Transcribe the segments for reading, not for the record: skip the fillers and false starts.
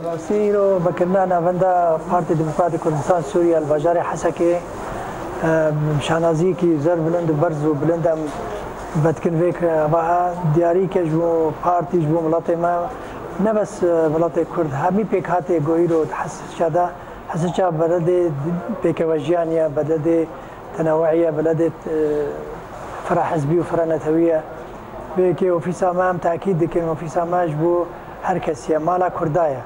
راستی بکرنا نوندا پارتی دموکرات کردستان سوریه الباجار حسکی شانازی کی زر بلند برز و بلندم بدکن فکر و دیاری که جو پارتی جو ملت ما نه بس ملت کرد همی پیکات گویی رو حس شده حس چه بلد پیکواجیانیا بلد تنوعیه بلد فرا حزبی و فرا نتویه به که اوفیس هم تاکید دکن اوفیس همش بو هر کسی مالا کردایه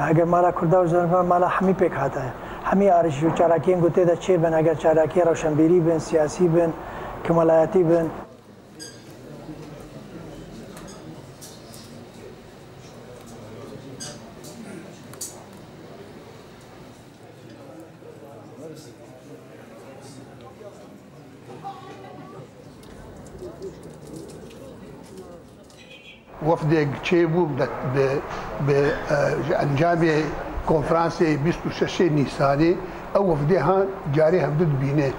اگر مالا کردا و زنان مالا همی پیکاته همی آرش و چاراکین گوته دا چه بن اگر چاراکی روشنبیری بن سیاسی بن کمالایتی بن وفد تشيبو بانجام كونفرنس 26 نيساني او وفدها جاري حدود بينه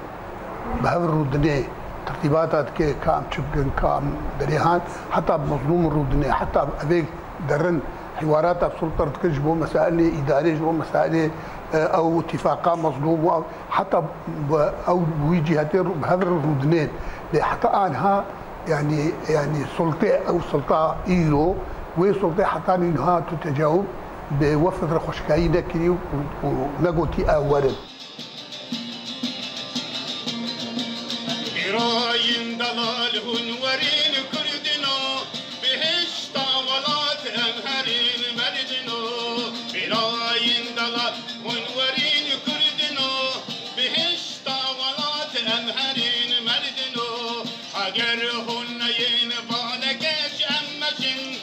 بهر رودني ترتيبات كام تشبن كام دريهان حتى مظلوم الرودني حتى ابيك درن حوارات بسلطه تكجبوا مسائل اداريه جو مسائل او اتفاقات مظلوم حتى او وجهتين بهر الرودنين حتى انها يعني سلطة أو سلطة إيرو وسلطة حتى إنها تتجاوب بوفد رخشكاي نكري ونقوتي أولا. إيراين دلال هنورين كردنا بهشتا ولات أمهرين مردنا إيراين دلال هنورين كردنا بهشتا ولات أمهرين مردنا اگر هن ین بالکش امشین